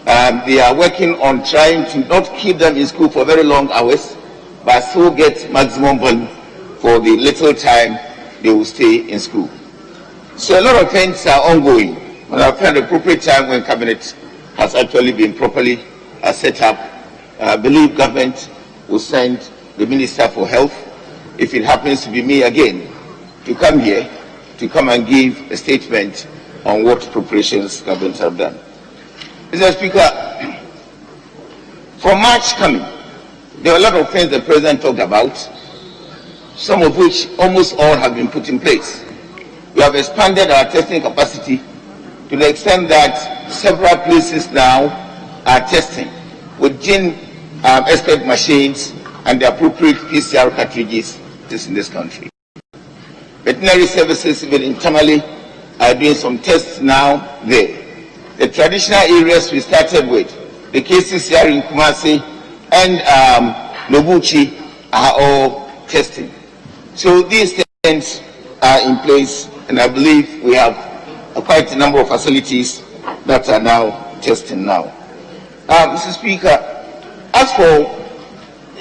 They are working on trying to not keep them in school for very long hours, but still get maximum value for the little time they will stay in school. So a lot of things are ongoing, but I found the appropriate time when cabinet has actually been properly set up. I believe government will send the Minister for Health, if it happens to be me again, to come here to come and give a statement on what preparations government have done. Mr. Speaker, for March coming, there are a lot of things the President talked about, some of which almost all have been put in place. We have expanded our testing capacity to the extent that several places now are testing with gene expert machines and the appropriate PCR cartridges in this country. Veterinary services, even internally, are doing some tests now there. The traditional areas we started with, the cases here in Kumasi and Nobuchi, are all testing. So these things are in place, and I believe we have quite a number of facilities that are now testing now. Mr. Speaker, as for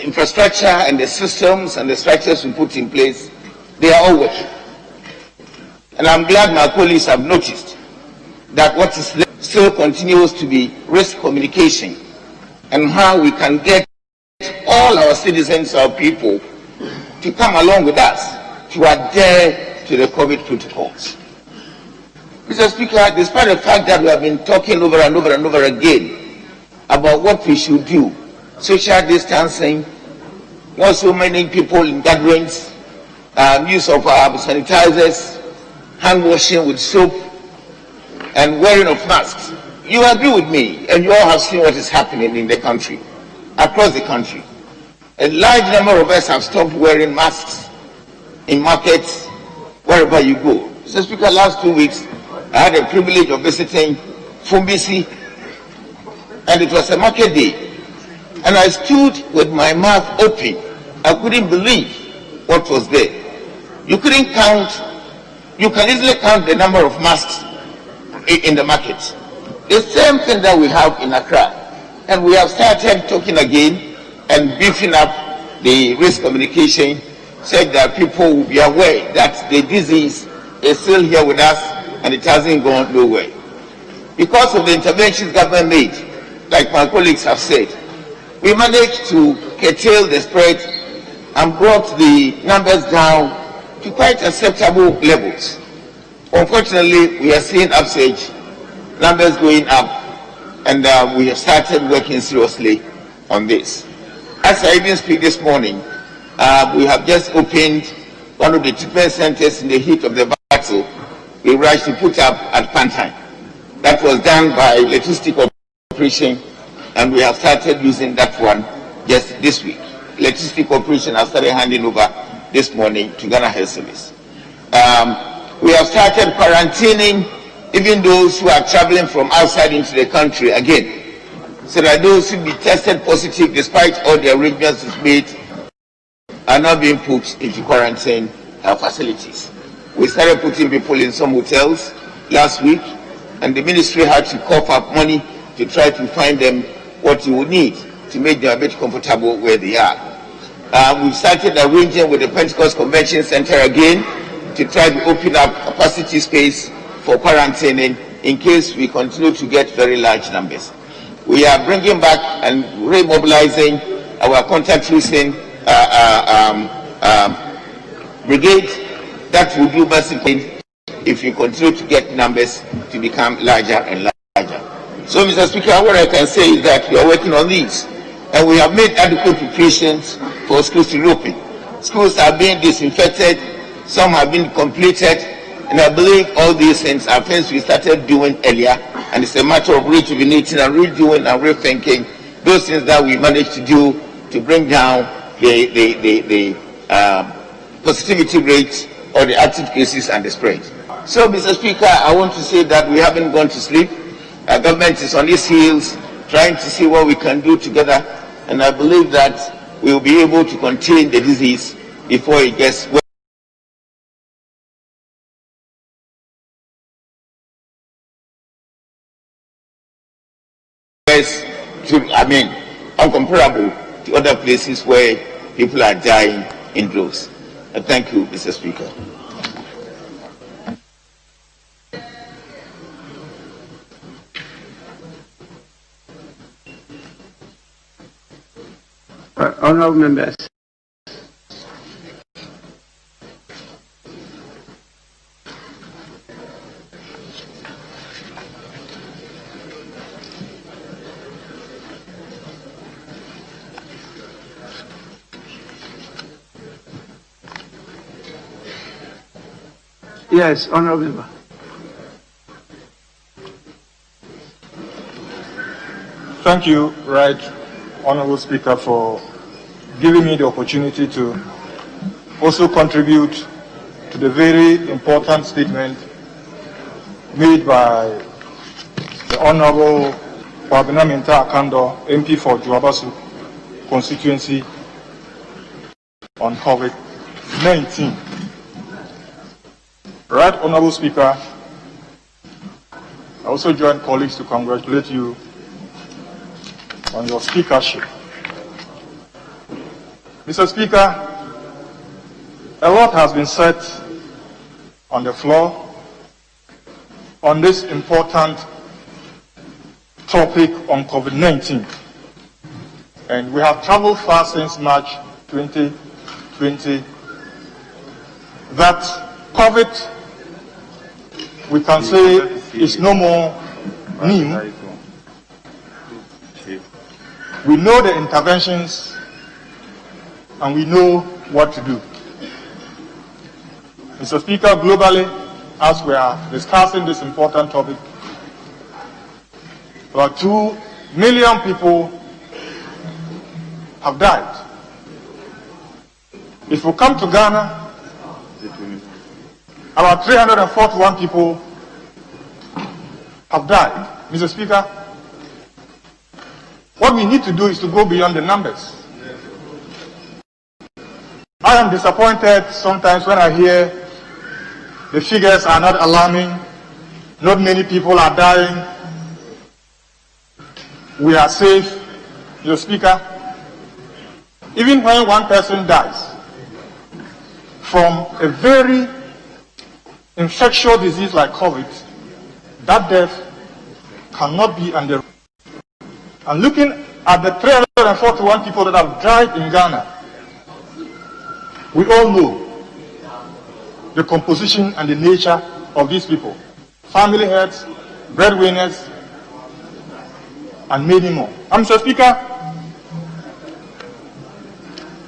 infrastructure and the systems and the structures we put in place, they are all working. And I'm glad my colleagues have noticed that what is left still continues to be risk communication and how we can get all our citizens, our people, to come along with us to adhere to the COVID protocols. Mr. Speaker, despite the fact that we have been talking over and over and over again about what we should do, social distancing, not so many people in gatherings, use of sanitizers, hand washing with soap, and wearing of masks, you agree with me, and you all have seen what is happening in the country, across the country. A large number of us have stopped wearing masks in markets, wherever you go. Mr. Speaker, last 2 weeks, I had the privilege of visiting Fumbisi, and it was a market day. And I stood with my mouth open. I couldn't believe what was there. You couldn't count, you can easily count the number of masks in the market. The same thing that we have in Accra. And we have started talking again and beefing up the risk communication, said that people will be aware that the disease is still here with us and it hasn't gone nowhere. Because of the interventions government made, like my colleagues have said, we managed to curtail the spread and brought the numbers down to quite acceptable levels. Unfortunately, we are seeing upsurge, numbers going up, and we have started working seriously on this. As I even speak this morning, we have just opened one of the treatment centers in the heat of the battle. We rushed to put up at Pantai. That was done by Electricity Corporation, and we have started using that one just this week. Electricity Corporation has started handing over this morning to Ghana Health Service. We have started quarantining even those who are traveling from outside into the country again, so that those who be tested positive despite all the arrangements made are now being put into quarantine facilities. We started putting people in some hotels last week, and the ministry had to cough up money to try to find them what you would need to make them a bit comfortable where they are. We've started arranging with the Pentecost Convention Center again to try to open up capacity space for quarantining in case we continue to get very large numbers. We are bringing back and remobilizing our contact tracing brigade that will do basically if we continue to get numbers to become larger and larger. So, Mr. Speaker, what I can say is that we are working on these, and we have made adequate preparations for schools to reopen. Schools are being disinfected, some have been completed, and I believe all these things are things we started doing earlier, and it's a matter of rejuvenating and redoing and rethinking those things that we managed to do to bring down the positivity rate or the active cases and the spread. So, Mr. Speaker, I want to say that we haven't gone to sleep. Our government is on its heels, trying to see what we can do together, and I believe that we will be able to contain the disease before it gets worse. figures uncomparable to other places where people are dying in droves. Thank you, Mr. Speaker. Honourable members. Yes, honourable member. Thank you, Right Honourable Speaker, for giving me the opportunity to also contribute to the very important statement made by the Honourable Kwabena Mintah Akando, MP for Juabasu constituency, on COVID-19. Right Honourable Speaker, I also join colleagues to congratulate you on your speakership. Mr. Speaker, a lot has been said on the floor on this important topic on COVID-19. And we have traveled far since March 2020 that COVID, we can say, is no more new. We know the interventions and we know what to do. Mr. Speaker, globally, as we are discussing this important topic, about 2 million people have died. If we come to Ghana, about 341 people have died. Mr. Speaker, what we need to do is to go beyond the numbers. I am disappointed sometimes when I hear the figures are not alarming, not many people are dying, we are safe. Mr. Speaker, even when one person dies from a very infectious disease like COVID, that death cannot be under. And looking at the 341 people that have died in Ghana, we all know the composition and the nature of these people. Family heads, breadwinners, and many more. Mr. Speaker,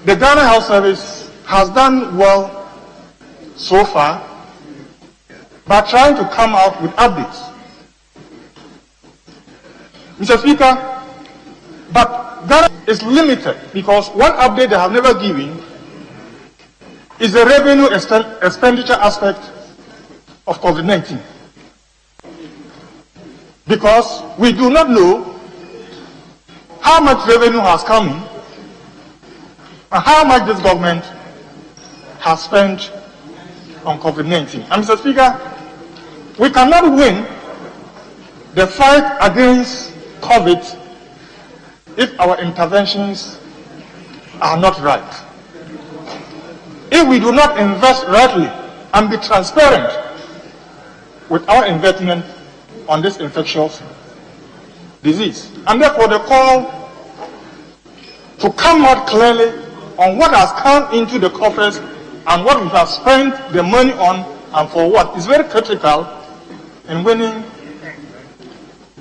the Ghana Health Service has done well so far by trying to come out with updates. Mr. Speaker, but Ghana is limited because one update they have never given is the revenue expenditure aspect of COVID-19. Because we do not know how much revenue has come in and how much this government has spent on COVID-19. And Mr. Speaker, we cannot win the fight against COVID if our interventions are not right. If we do not invest rightly and be transparent with our investment on this infectious disease. And therefore the call to come out clearly on what has come into the coffers and what we have spent the money on and for what is very critical in winning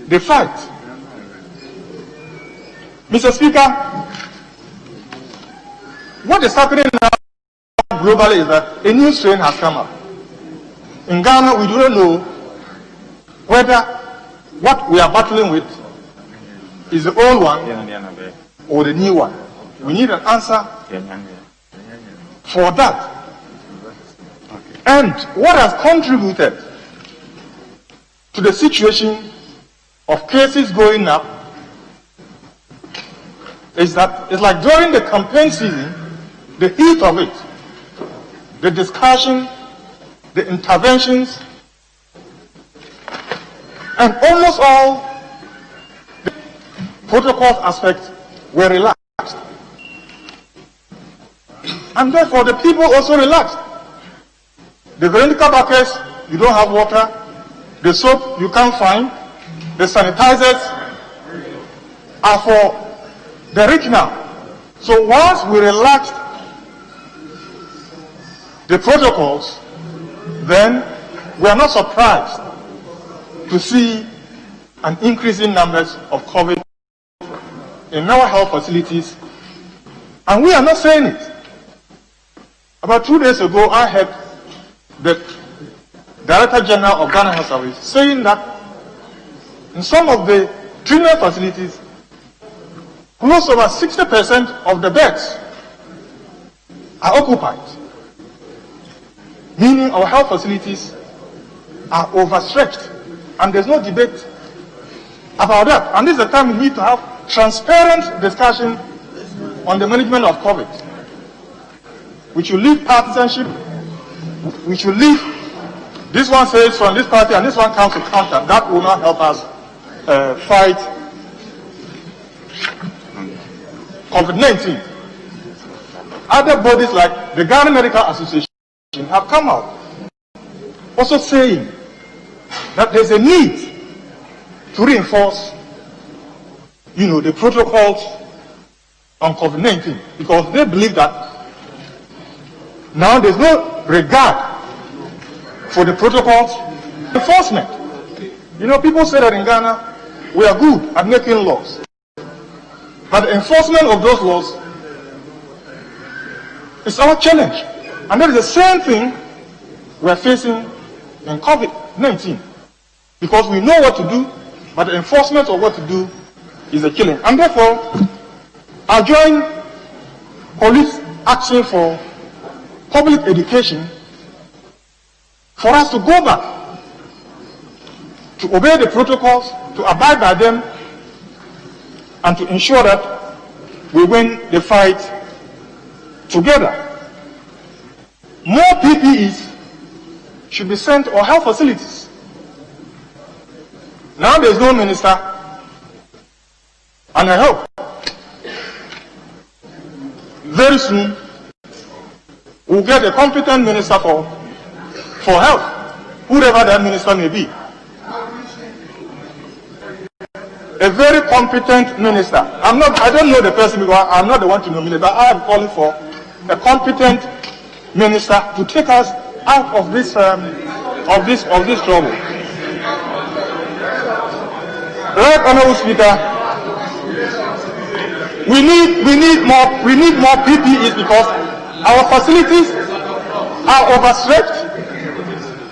the fight. Mr. Speaker, what is happening now globally is that a new strain has come up. In Ghana, we do not know whether what we are battling with is the old one or the new one. We need an answer for that. And what has contributed to the situation of cases going up is that it's like during the campaign season, the heat of it, the discussion, the interventions, and almost all protocol aspects were relaxed. And therefore the people also relaxed. The vertical buckets, you don't have water. The soap you can't find. The sanitizers are for the rich now. So once we relaxed the protocols, then we are not surprised to see an increase in numbers of COVID in our health facilities. And we are not saying it. About 2 days ago, I heard the Director General of Ghana Health Service saying that in some of the treatment facilities, close to over 60% of the beds are occupied, meaning our health facilities are overstretched, and there's no debate about that. And this is the time we need to have transparent discussion on the management of COVID. We should leave partisanship. We should leave this one says from this party and this one comes to counter. That will not help us fight COVID-19. Other bodies like the Ghana Medical Association have come out also saying that there's a need to reinforce, the protocols on COVID-19, because they believe that now there's no regard for the protocols. Enforcement. People say that in Ghana we are good at making laws, but the enforcement of those laws is our challenge. And that is the same thing we are facing in COVID-19, because we know what to do, but the enforcement of what to do is a challenge. And therefore, I join police action for public education for us to go back, to obey the protocols, to abide by them, and to ensure that we win the fight together. More PPEs should be sent to our health facilities. Now there's no minister, and I hope very soon we'll get a competent minister for health, whoever that minister may be. A very competent minister. I don't know the person because I'm not the one to nominate, but I am calling for a competent minister to take us out of this trouble. Right, Honorable Speaker, we need more PPEs because our facilities are overstretched.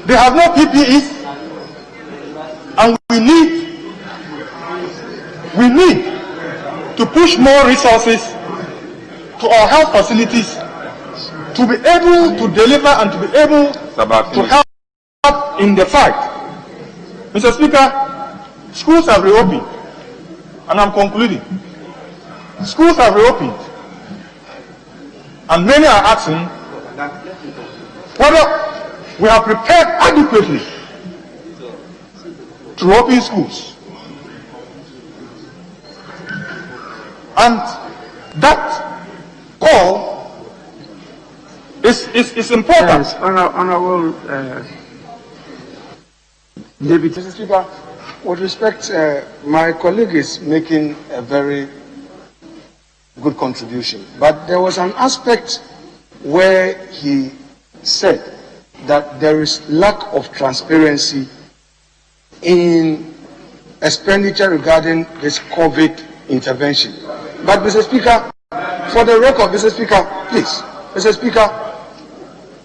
They have no PPEs, and we need to push more resources to our health facilities to be able to deliver and to be able to help in the fight. Mr. Speaker, schools have reopened, and I'm concluding. Schools have reopened, and many are asking whether we have prepared adequately to open schools. And that call is important. Yes, Honorable Deputy Speaker, with respect, my colleague is making a very good contribution, but there was an aspect where he said that there is lack of transparency in expenditure regarding this COVID intervention. But Mr. Speaker, for the record, Mr. Speaker, please, Mr. Speaker,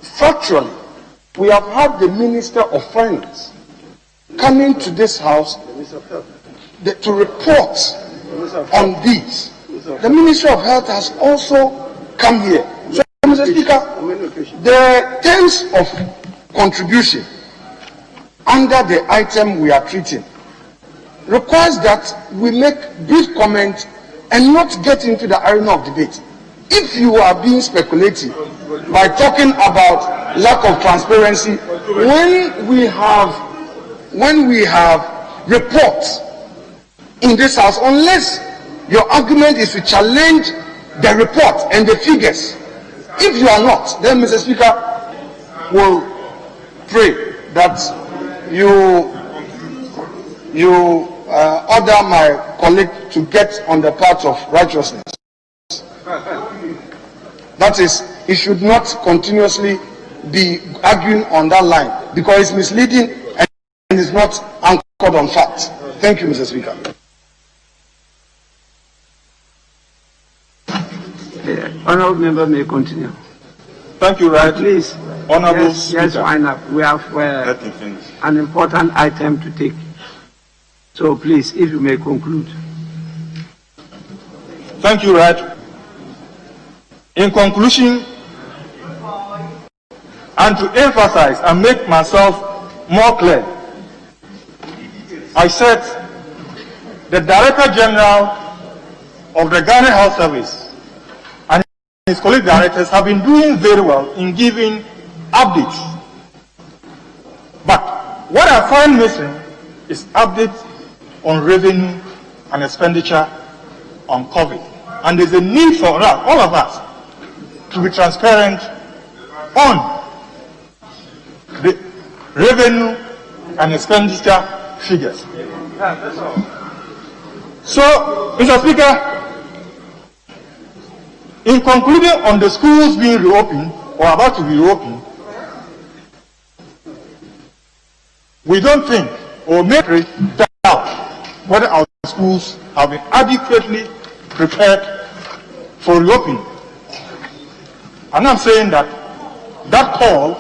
factually, we have had the Minister of Finance coming to this House to report on these. The Minister of Health has also come here. So, Mr. Speaker, the terms of contribution under the item we are treating requires that we make brief comments and not get into the arena of debate. If you are being speculative by talking about lack of transparency, when we have reports in this House, unless your argument is to challenge the report and the figures. If you are not, then Mr. Speaker will pray that you order my colleague to get on the path of righteousness. That is, he should not continuously be arguing on that line because it's misleading and is not anchored on fact. Thank you, Mr. Speaker. Honourable member may continue. Thank you, right? Please, Honourable Speaker. Yes, wind up. We have an important item to take. So please, if you may conclude. Thank you, right? In conclusion, and to emphasize and make myself more clear, I said the Director General of the Ghana Health Service and his colleague directors have been doing very well in giving updates. But what I find missing is updates on revenue and expenditure on COVID. And there's a need for us, all of us, to be transparent on the revenue and expenditure figures. So, Mr. Speaker, in concluding on the schools being reopened or about to be reopened, we don't think or make doubt whether our schools have been adequately prepared for reopening. And I'm saying that that call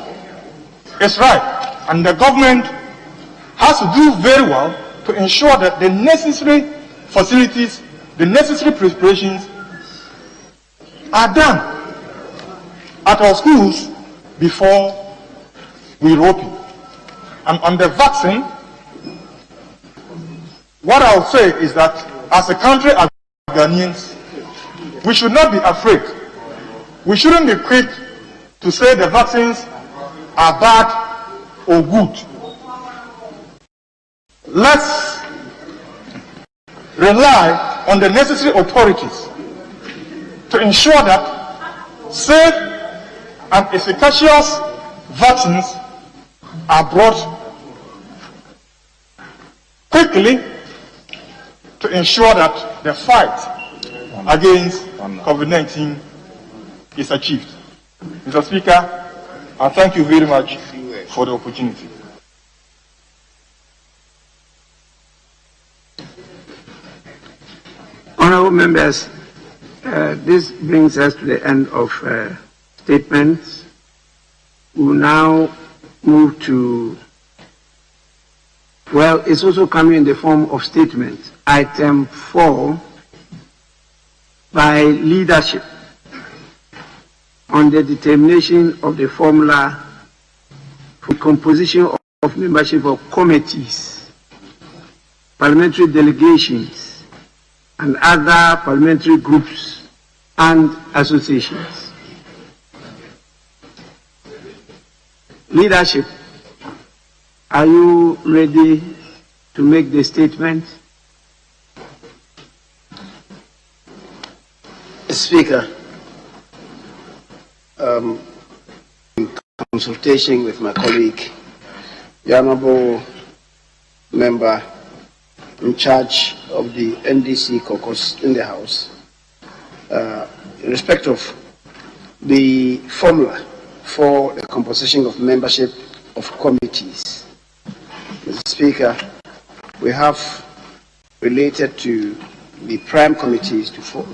is right, and the government has to do very well to ensure that the necessary facilities, the necessary preparations are done at our schools before we reopen. And on the vaccine, what I'll say is that as a country, as Ghanaians, we should not be afraid. We shouldn't be quick to say the vaccines are bad or good. Let's rely on the necessary authorities to ensure that safe and efficacious vaccines are brought quickly to ensure that the fight against COVID-19 is achieved. Mr. Speaker, I thank you very much for the opportunity. Honourable members, this brings us to the end of statements. We will now move to, well, it's also coming in the form of statement. Item 4, by leadership, on the determination of the formula for composition of membership of committees, parliamentary delegations, and other parliamentary groups and associations. Leadership, are you ready to make the statement? Speaker, in consultation with my colleague, the Honourable Member in charge of the NDC caucus in the House, in respect of the formula for the composition of membership of committees. Mr. Speaker, we have related to the prime committees to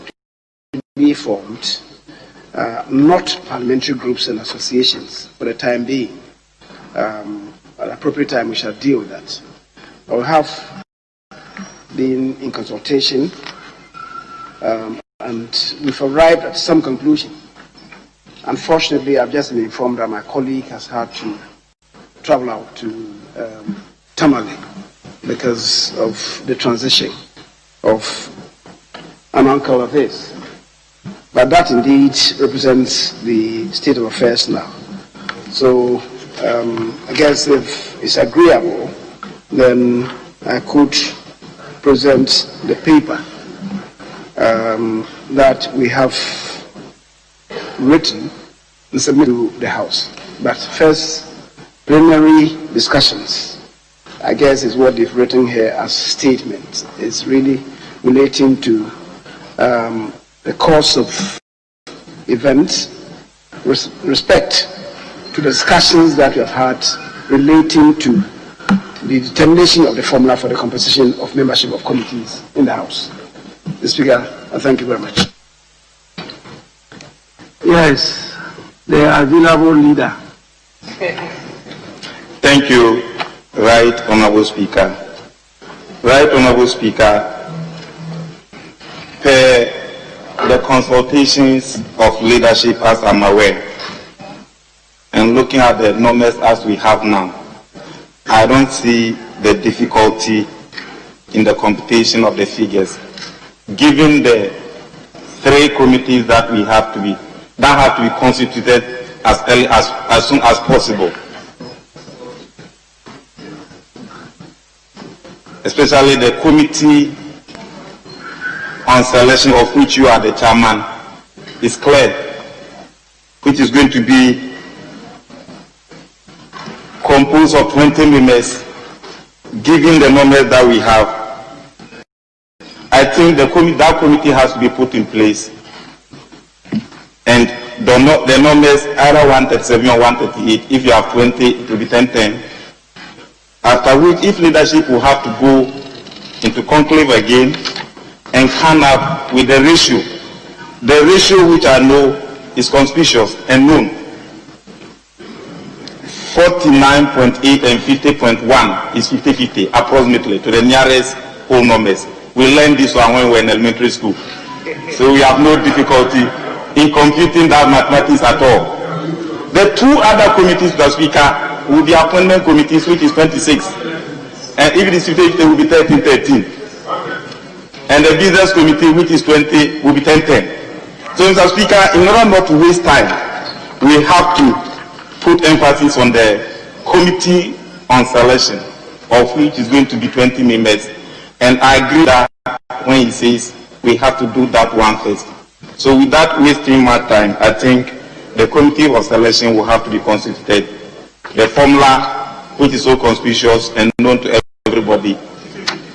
be formed, not parliamentary groups and associations for the time being. At the appropriate time we shall deal with that. I will have been in consultation and we've arrived at some conclusion. Unfortunately, I've just been informed that my colleague has had to travel out to Tamale because of the transition of an uncle of his. But that indeed represents the state of affairs now. So I guess if it's agreeable, then I could present the paper that we have written and submitted to the House. But first, preliminary discussions, I guess, is what they've written here as statements. It's really relating to the course of events, respect to the discussions that we have had relating to the determination of the formula for the composition of membership of committees in the House. Mr. Speaker, I thank you very much. Yes, the available leader. Thank you, Right Honourable Speaker. Right Honourable Speaker, per the consultations of leadership as I'm aware, and looking at the numbers as we have now, I don't see the difficulty in the computation of the figures, given the 3 committees that we have to be constituted as soon as possible. Especially the committee on selection, of which you are the chairman, is clear, which is going to be composed of 20 members. Given the numbers that we have, I think that committee has to be put in place, and the numbers either 137 or 138. If you have 20, it will be 10-10. After which, if leadership will have to go into conclave again and come up with the ratio which I know is conspicuous and known, 49.8 and 50.1 is 50-50 approximately to the nearest whole numbers. We learned this one when we were in elementary school, so we have no difficulty in computing that mathematics at all. The 2 other committees, Mr. Speaker, will be appointment committees, which is 26, and if it is 50, it will be 13-13, and the business committee, which is 20, will be 10-10. So, Mr. Speaker, in order not to waste time, we have to put emphasis on the committee on selection, of which is going to be 20 members, and I agree that when he says we have to do that one first. So without wasting more time, I think the committee of selection will have to be constituted. The formula, which is so conspicuous and known to everybody,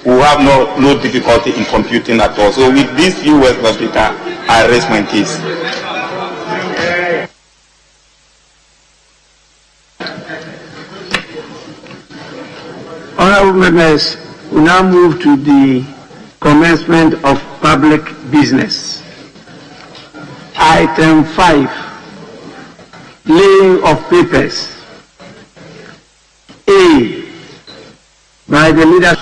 will have no difficulty in computing at all. So with these few words, Mr. Speaker, I raise my case. Honourable members, we now move to the commencement of public business. Item 5, laying of papers. A, by the leaders.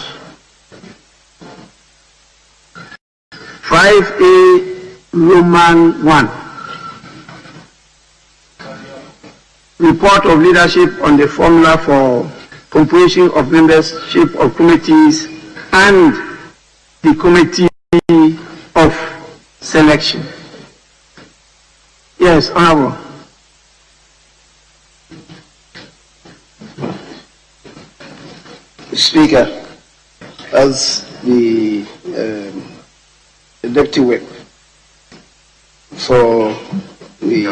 5A, Roman 1. Report of leadership on the formula for composition of membership of committees and the committee of selection. Yes, Honourable. Speaker, as the Deputy Whip for the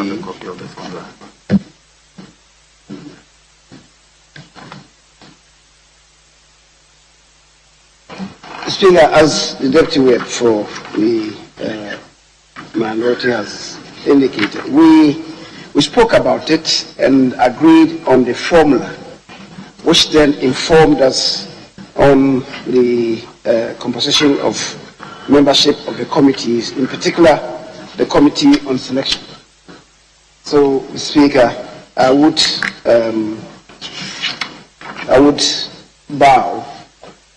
Speaker, as the Deputy Whip for the minority has indicated, we spoke about it and agreed on the formula, which then informed us on the composition of membership of the committees, in particular the committee on selection. So, Speaker, I would bow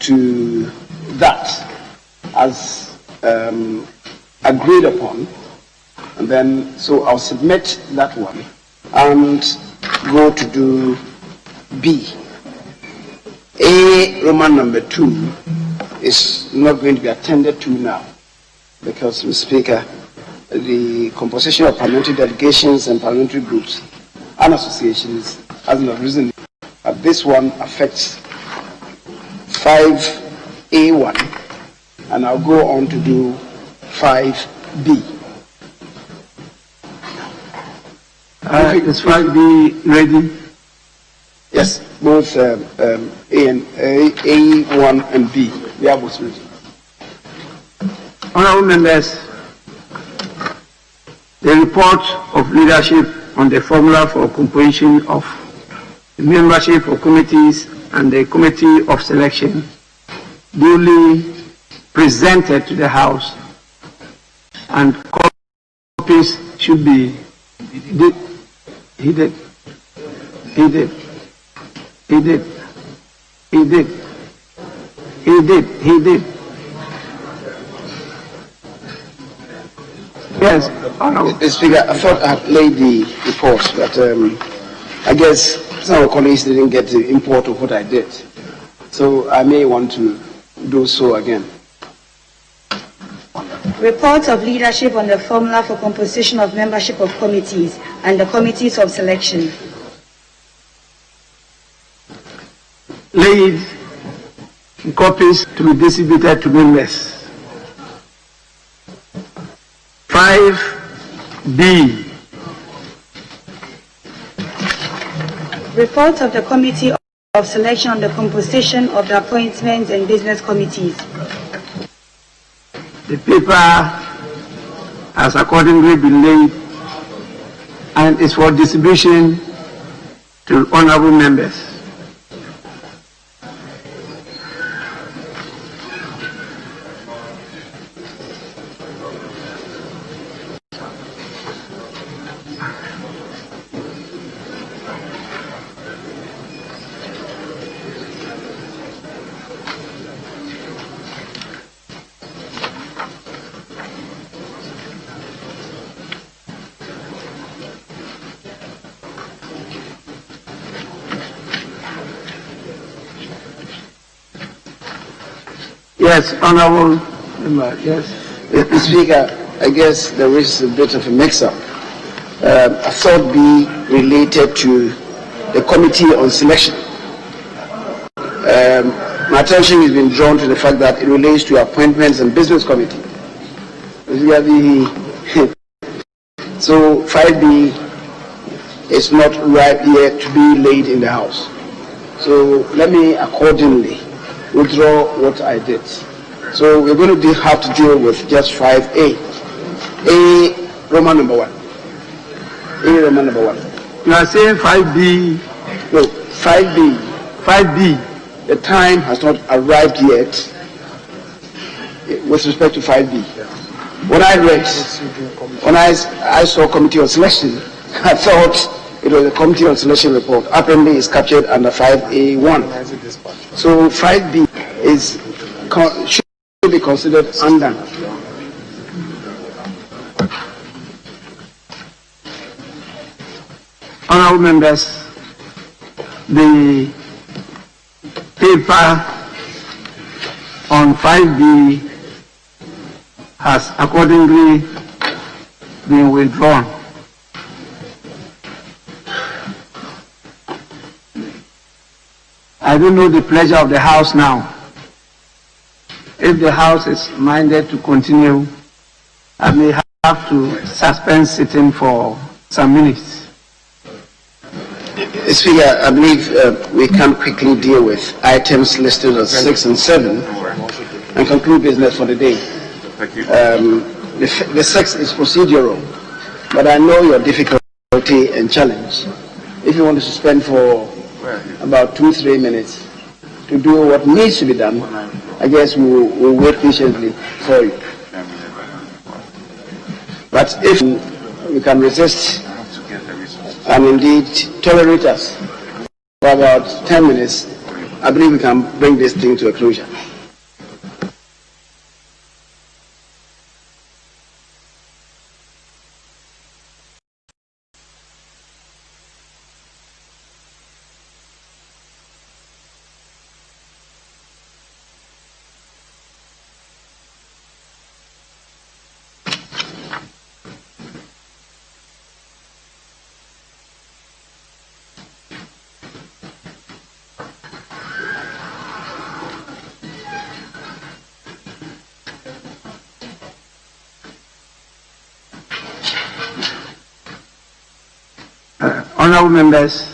to that as agreed upon, and then so I'll submit that one and go to do B. A, Roman number 2, is not going to be attended to now because, Mr. Speaker, the composition of parliamentary delegations and parliamentary groups and associations hasn't arisen. This one affects 5A1, and I'll go on to do 5B. Is 5B ready? Yes, both A1 and B. They are both ready. Honorable members, the report of leadership on the formula for composition of the membership of committees and the committee of selection duly presented to the House, and copies should be he did. Yes, Honorable. Mr. Speaker, I thought I had laid the report, but I guess some colleagues didn't get the import of what I did. So I may want to do so again. Report of leadership on the formula for composition of membership of committees and the committees of selection. Laid in copies to be distributed to members. 5B. Report of the committee of selection on the composition of the appointments and business committees. The paper has accordingly been laid and is for distribution to honorable members. Yes, honorable member, yes. Mr. Speaker, I guess there is a bit of a mix-up. I thought B related to the committee on selection. My attention has been drawn to the fact that it relates to appointments and business committee. So 5B is not right yet to be laid in the House. So let me accordingly withdraw what I did. So we're going to have to deal with just 5A. A, Roman number 1. A, Roman number 1. You are saying 5B. No, 5B. 5B. The time has not arrived yet with respect to 5B. When I read, when I saw committee on selection, I thought it was a committee on selection report. Apparently it's captured under 5A1. So 5B should be considered undone. Honorable members, the paper on 5B has accordingly been withdrawn. I don't know the pleasure of the House now. If the House is minded to continue, I may have to suspend sitting for some minutes. Speaker, I believe we can quickly deal with items listed as 6 and 7 and conclude business for the day. The 6 is procedural, but I know your difficulty and challenge. If you want to suspend for about 2-3 minutes to do what needs to be done, I guess we'll wait patiently for you. But if we can resist and indeed tolerate us for about 10 minutes, I believe we can bring this thing to a closure. Honorable members,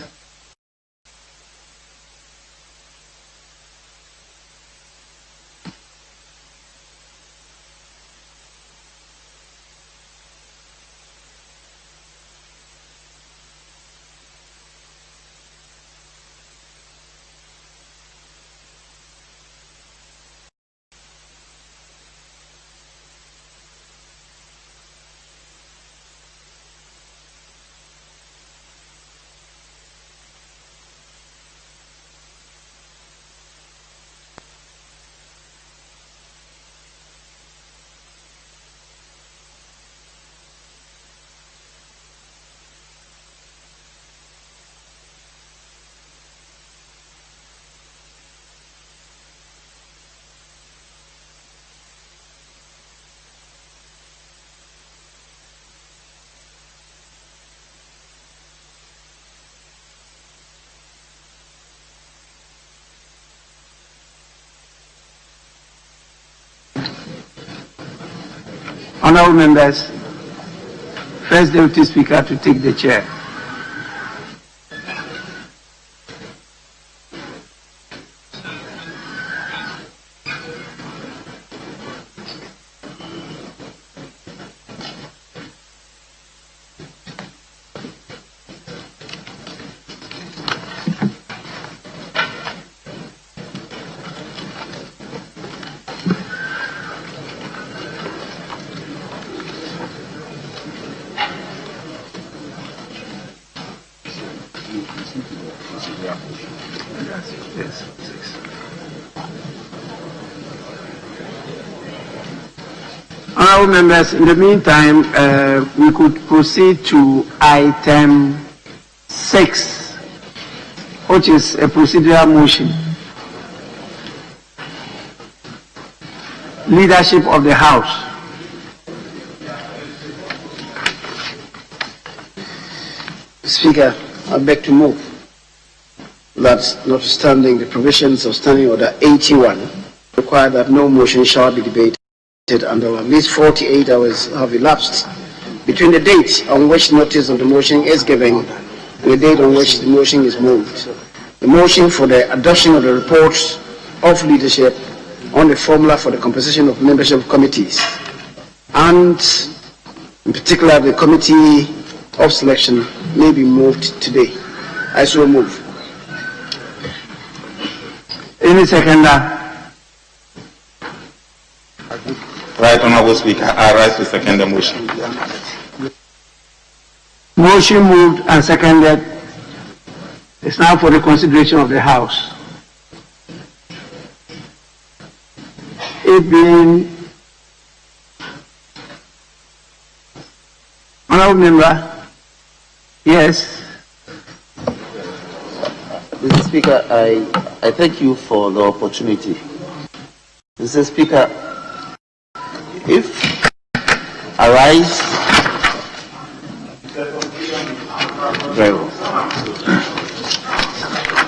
Honorable members, First Deputy Speaker to take the chair. Honorable members, in the meantime, we could proceed to item 6, which is a procedural motion. Leadership of the House. Speaker, I beg to move that, notwithstanding the provisions of Standing Order 81, require that no motion shall be debated until at least 48 hours have elapsed between the date on which notice of the motion is given and the date on which the motion is moved. The motion for the adoption of the reports of leadership on the formula for the composition of membership committees, and in particular the committee of selection, may be moved today. I so move. Any seconder? Right, Honorable Speaker, I rise to second the motion. Motion moved and seconded. It's now for the consideration of the House. It being Honorable Member, yes. Mr. Speaker, I thank you for the opportunity. Mr. Speaker, if I rise, very well.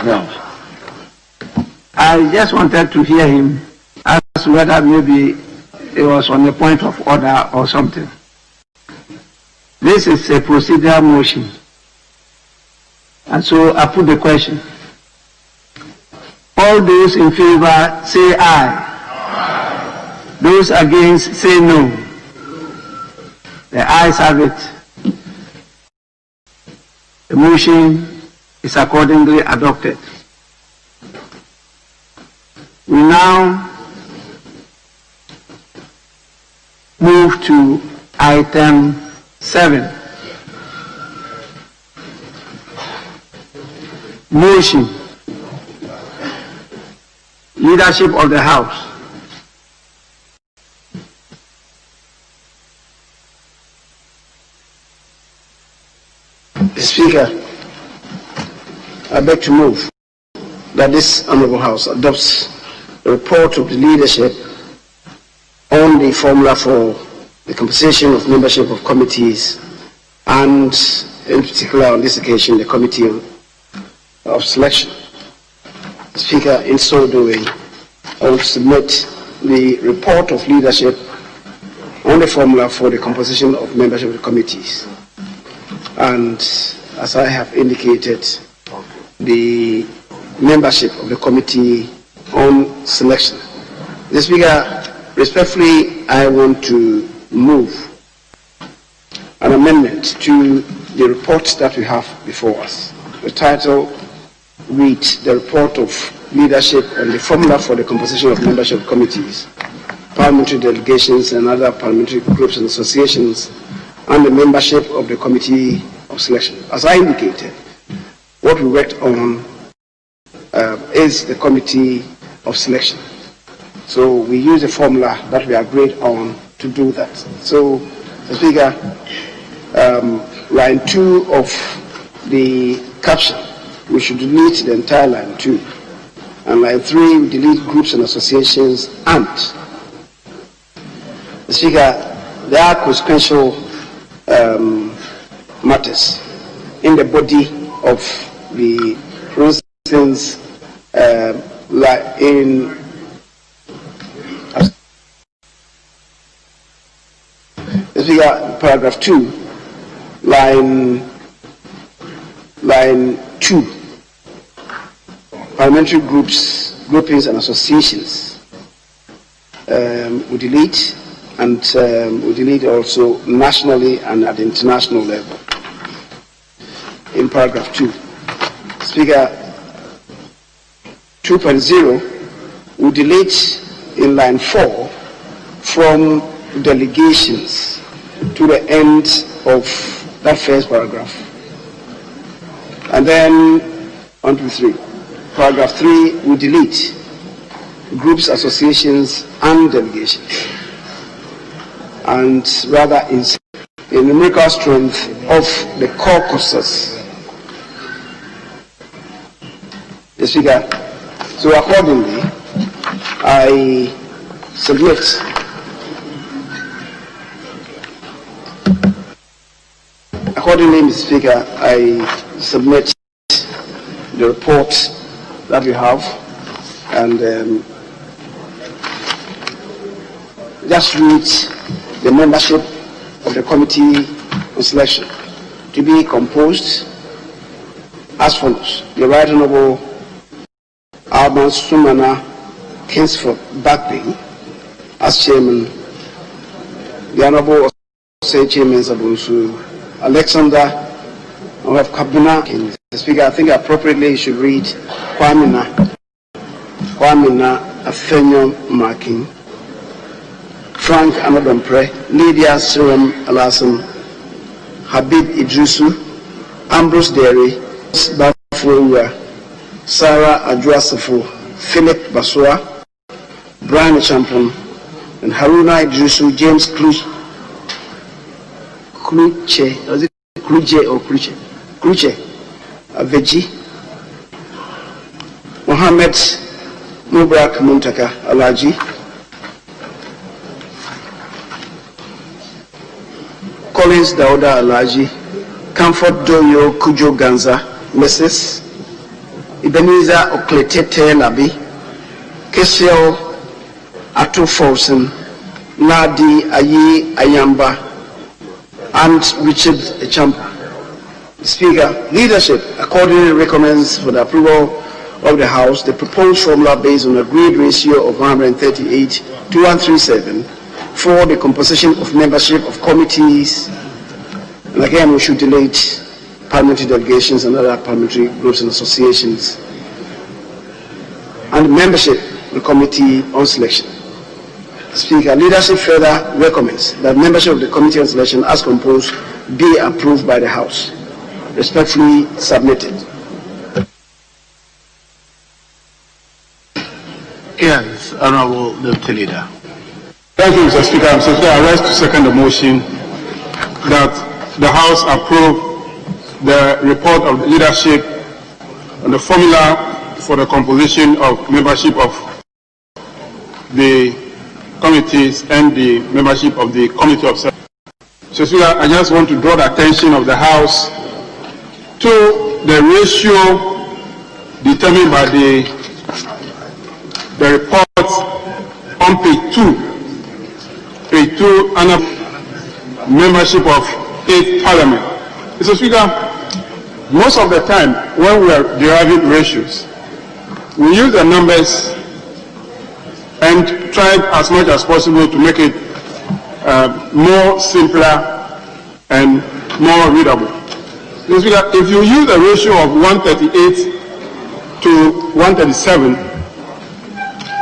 No. I just wanted to hear him as to whether maybe it was on a point of order or something. This is a procedural motion. And so I put the question. All those in favor say aye. Those against say no. The ayes have it. The motion is accordingly adopted. We now move to item 7. Motion. Leadership of the House. Speaker, I beg to move that this Honourable House adopts the report of the leadership on the formula for the composition of membership of committees, and in particular on this occasion the committee of selection. Speaker, in so doing, I will submit the report of leadership on the formula for the composition of membership of the committees, and as I have indicated, the membership of the Committee on Selection. Mr. Speaker, respectfully, I want to move an amendment to the report that we have before us. The title reads, "The Report of Leadership and the Formula for the Composition of Membership Committees, Parliamentary Delegations and other parliamentary groups and associations, and the membership of the Committee of Selection." As I indicated, what we worked on is the Committee of Selection. So we use a formula that we agreed on to do that. So, Mr. Speaker, line 2 of the caption, we should delete the entire line 2. And line 3, we delete groups and associations and. Mr. Speaker, there are consequential matters in the body of the, for instance, like in paragraph 2, line 2, parliamentary groups, groupings and associations, we delete, and we delete also nationally and at the international level in paragraph 2. Speaker, 2.0, we delete in line 4 from delegations to the end of that first paragraph. And then on to 3. Paragraph 3, we delete groups, associations, and delegations, and rather insert the numerical strength of the caucuses. The Speaker, so accordingly, I submit Mr. Speaker, I submit the report that we have, and just read the membership of the Committee on Selection to be composed as follows: the Right Honourable Alban Sumana Kingsford Bagby as Chairman, the Honourable Osei Chairman Sabunsu, Alexander Kabuna. The Speaker, I think appropriately should read Kwamina Afenyo Marking, Frank Anadompre, Lydia Siram Alassam, Habib Idrisu, Ambrose Derry, Bafuwa, Sarah Adjuasafo, Philip Baswa, Brian Champon, and Haruna Idrisu, James Kluche, Aveji, Mohammed Mubarak Muntaka Alaji, Collins Dauda Alaji, Comfort Doyo Kujo Ganza, Mrs. Ebenezer Okletete Labi, Kesiel Atu Folsen, Nadi Ayi Ayamba, and Richard Echampa. Speaker, leadership accordingly recommends for the approval of the House the proposed formula based on an agreed ratio of 138 to 137 for the composition of membership of committees. And again, we should delete parliamentary delegations and other parliamentary groups and associations, and membership of the Committee on Selection. Speaker, leadership further recommends that membership of the Committee on Selection as composed be approved by the House. Respectfully submitted. Yes, Honourable Deputy Leader. Thank you, Mr. Speaker. Mr. Speaker, I rise to second the motion that the House approve the report of the leadership and the formula for the composition of membership of the committees and the membership of the Committee of Selection. Mr. Speaker, I just want to draw the attention of the House to the ratio determined by the report on page 2 and membership of 8th Parliament. Mr. Speaker, most of the time when we are deriving ratios, we use the numbers and try as much as possible to make it more simpler and more readable. If you use a ratio of 138 to 137,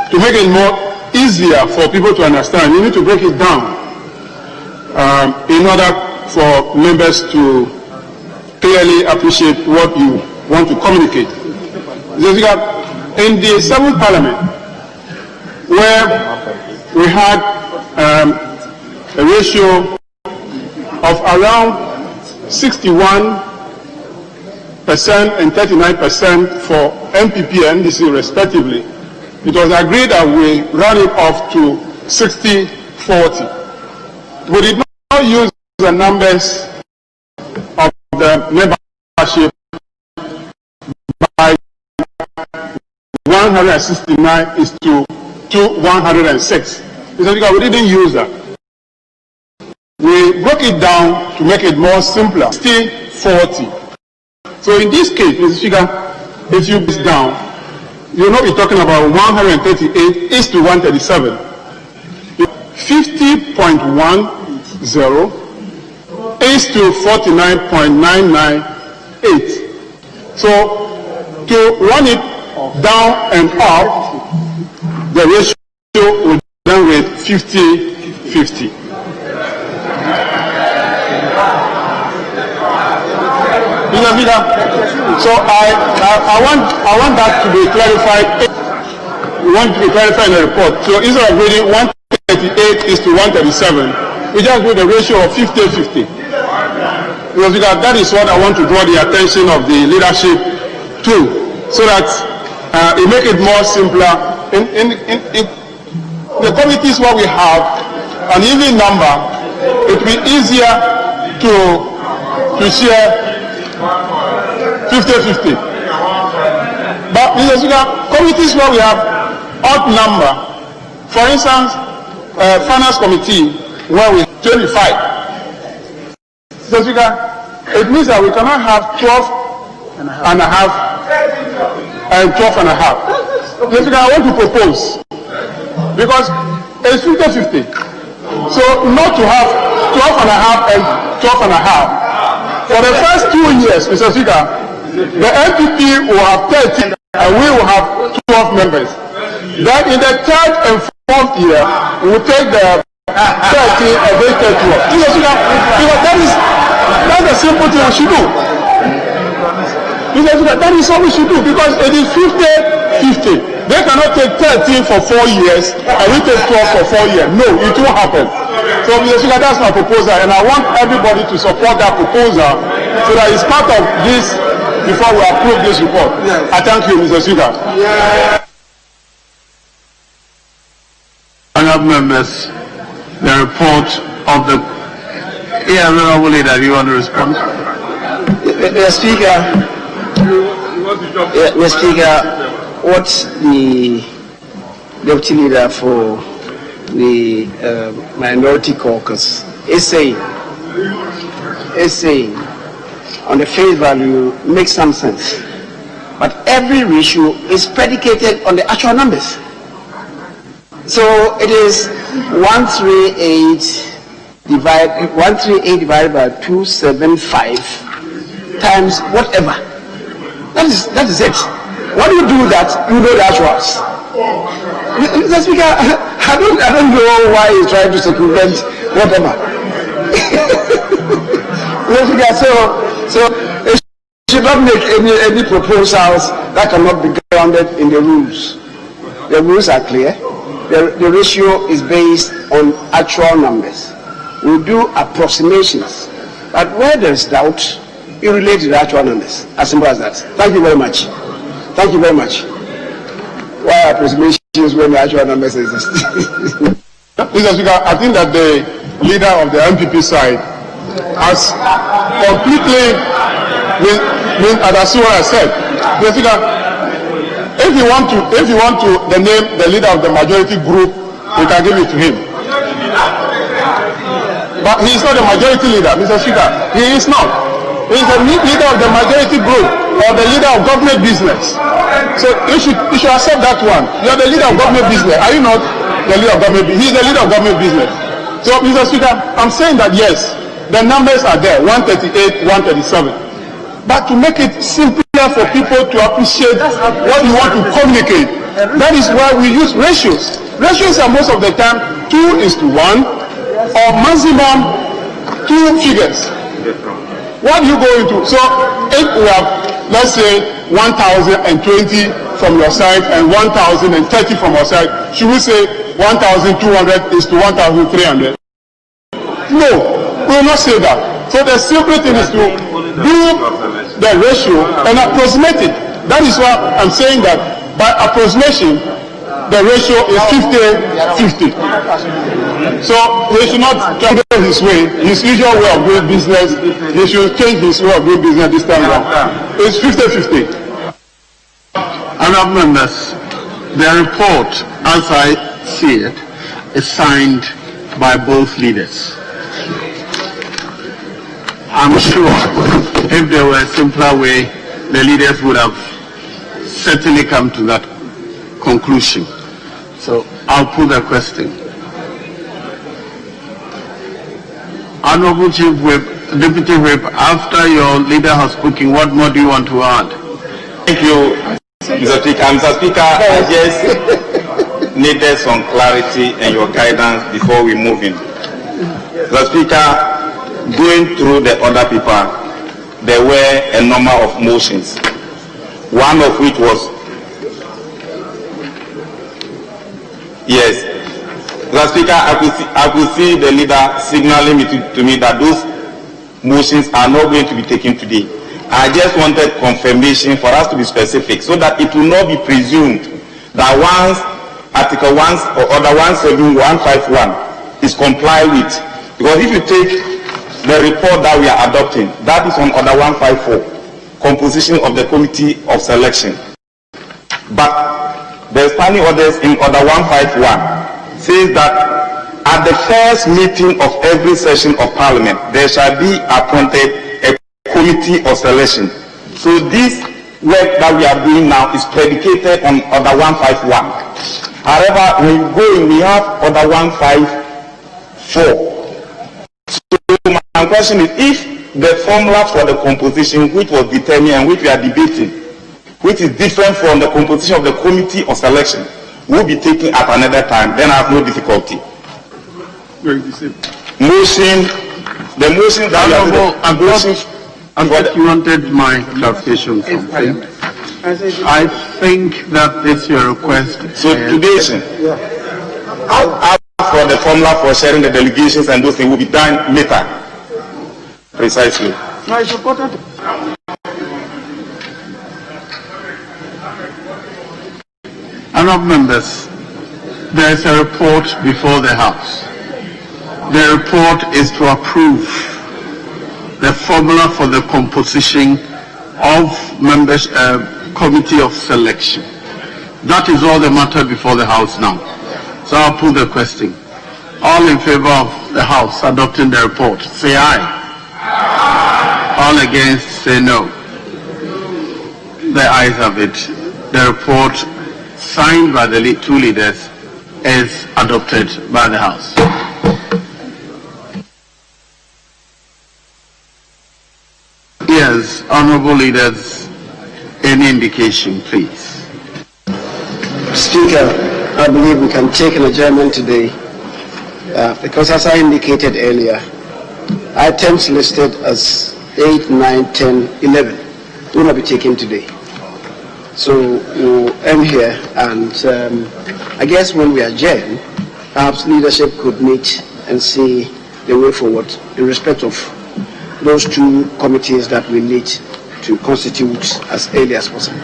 to make it more easier for people to understand, you need to break it down in order for members to clearly appreciate what you want to communicate. In the 7th Parliament, where we had a ratio of around 61% and 39% for MPP and NDC respectively, it was agreed that we run it off to 60-40. We did not use the numbers of the membership by 169 is to 106. We didn't use that. We broke it down to make it more simpler, 60-40. So in this case, Mr. Speaker, if you break it down, you'll not be talking about 138 is to 137. 50.10 is to 49.998. So to run it down and up, the ratio will then read 50-50. So I want that to be clarified. We want to be clarified in the report. So instead of reading 138 is to 137, we just do the ratio of 50-50. Because that is what I want to draw the attention of the leadership to, so that it make it more simpler. In the committees where we have an even number, it will be easier to share 50-50. But Mr. Speaker, committees where we have odd number, for instance, finance committee where we have 25. Mr. Speaker, it means that we cannot have 12 and a half and 12 and a half. Mr. Speaker, I want to propose, because it's 50-50. So not to have 12 and a half and 12 and a half. For the first 2 years, Mr. Speaker, the MPP will have 13 and we will have 12 members. Then in the 3rd and 4th year, we will take the 13 and they take 12. Mr. Speaker, because that's the simple thing we should do. Mr. Speaker, that is what we should do, because it is 50-50. They cannot take 13 for 4 years and we take 12 for 4 years. No, it won't happen. So, Mr. Speaker, that's my proposal, and I want everybody to support that proposal so that it's part of this before we approve this report. Yes. I thank you, Mr. Speaker. Yeah. Honourable members, the report of the honourable leader. Do you want to respond? Mr. Speaker, Mr. Speaker, what the deputy leader for the minority caucus is saying on the face value makes some sense, but every ratio is predicated on the actual numbers. So it is 138 divided by 275 times whatever. That is it. When you do that, you know the actuals. Mr. Speaker, I don't know why he's trying to circumvent whatever. So it should not make any proposals that cannot be grounded in the rules. The rules are clear. The ratio is based on actual numbers. We do approximations, but where there is doubt, you relate to the actual numbers. As simple as that. Thank you very much. Thank you very much. Why approximations when the actual numbers exist? Mr. Speaker, I think that the leader of the MPP side has completely understood what I said. Mr. Speaker, if you want to the name the leader of the majority group, we can give it to him. But he is not the majority leader, Mr. Speaker. He is not. He's the leader of the majority group or the leader of government business. So you should accept that one. You are the leader of government business. Are you not the leader of government business? He's the leader of government business. So, Mr. Speaker, I'm saying that yes, the numbers are there, 138, 137. But to make it simpler for people to appreciate what you want to communicate, that is why we use ratios. Ratios are most of the time 2:1 or maximum 2 figures. What do you go into? So if we have, let's say, 1,020 from your side and 1,030 from our side, should we say 1,200 is to 1,300? No, we will not say that. So the simple thing is to do the ratio and approximate it. That is why I'm saying that by approximation, the ratio is 50-50. So he should not change his way, his usual way of doing business. He should change his way of doing business this time around. It's 50-50. Honourable members, the report, as I see it, is signed by both leaders. I'm sure if there were a simpler way, the leaders would have certainly come to that conclusion. So I'll put the question. Honorable Chief Whip, Deputy Whip, after your leader has spoken, what more do you want to add? Thank you, Mr. Speaker. Mr. Speaker, I just needed some clarity and your guidance before we move in. Mr. Speaker, going through the other paper, there were a number of motions, one of which was yes. Mr. Speaker, I could see the leader signaling to me that those motions are not going to be taken today. I just wanted confirmation for us to be specific so that it will not be presumed that once Article 1 or Order 17151 is complied with. Because if you take the report that we are adopting, that is on Order 154, composition of the Committee of Selection. But the standing orders in Order 151 says that at the first meeting of every session of Parliament, there shall be appointed a Committee of Selection. So this work that we are doing now is predicated on Order 151. However, when you go in, we have Order 154. So my question is, if the formula for the composition which was determined and which we are debating, which is different from the composition of the Committee of Selection, will be taken at another time, then I have no difficulty. Motion, the motion that you wanted my clarification from. I think that is your request. So today, I'll ask for the formula for sharing the delegations and those things will be done later. Precisely. No, it's important. Honourable members, there is a report before the House. The report is to approve the formula for the composition of members' Committee of Selection. That is all the matter before the House now. So I'll put the question. All in favour of the House adopting the report, say aye. All against, say no. The ayes have it. The report signed by the two leaders is adopted by the House. Yes, honourable leaders, any indication, please? Speaker, I believe we can take an adjournment today because as I indicated earlier, items listed as 8, 9, 10, 11 will not be taken today. So we'll end here, and I guess when we adjourn, perhaps leadership could meet and see the way forward in respect of those two committees that we need to constitute as early as possible.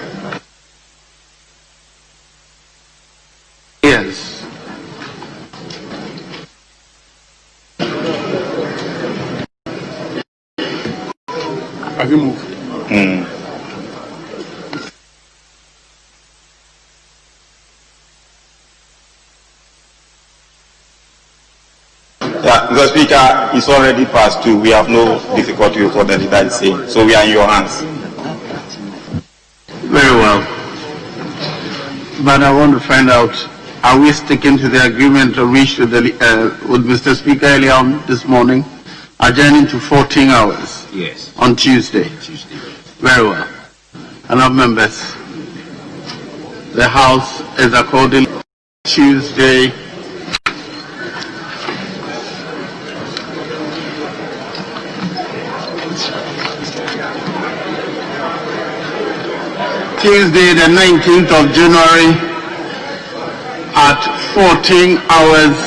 Yes. Have you moved? Yeah, Mr. Speaker, it's already past 2. We have no difficulty with what the leader is saying. So we are in your hands. Very well. But I want to find out, are we sticking to the agreement reached with Mr. Speaker earlier on this morning, adjourning to 14 hours? Yes. On Tuesday? Tuesday. Very well. Honourable members, the House is according Tuesday, the 19th of January at 14 hours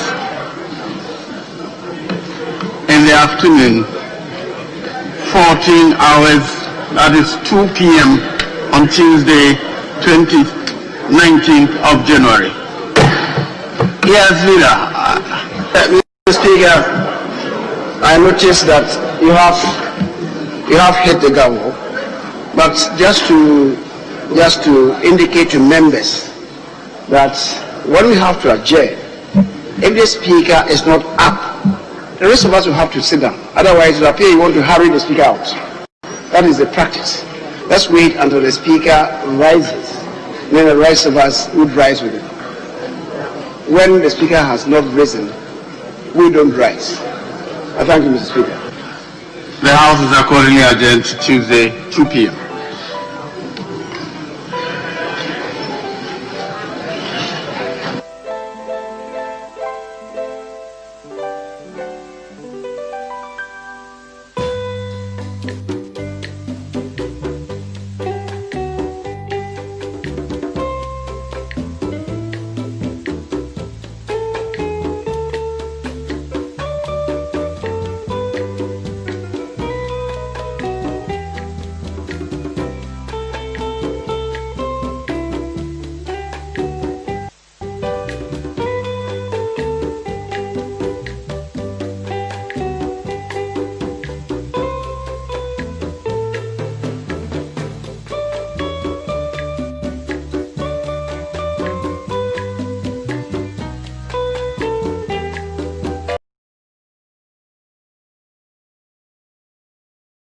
in the afternoon. 14 hours, that is 2 p.m. on Tuesday, 19th of January. Yes, leader. Mr. Speaker, I noticed that you have hit the gavel, but just to indicate to members that when we have to adjourn, if the Speaker is not up, the rest of us will have to sit down. Otherwise, it will appear you want to hurry the Speaker out. That is the practice. Let's wait until the Speaker rises. Then the rest of us would rise with him. When the Speaker has not risen, we don't rise. I thank you, Mr. Speaker. The House is accordingly adjourned to Tuesday, 2 p.m.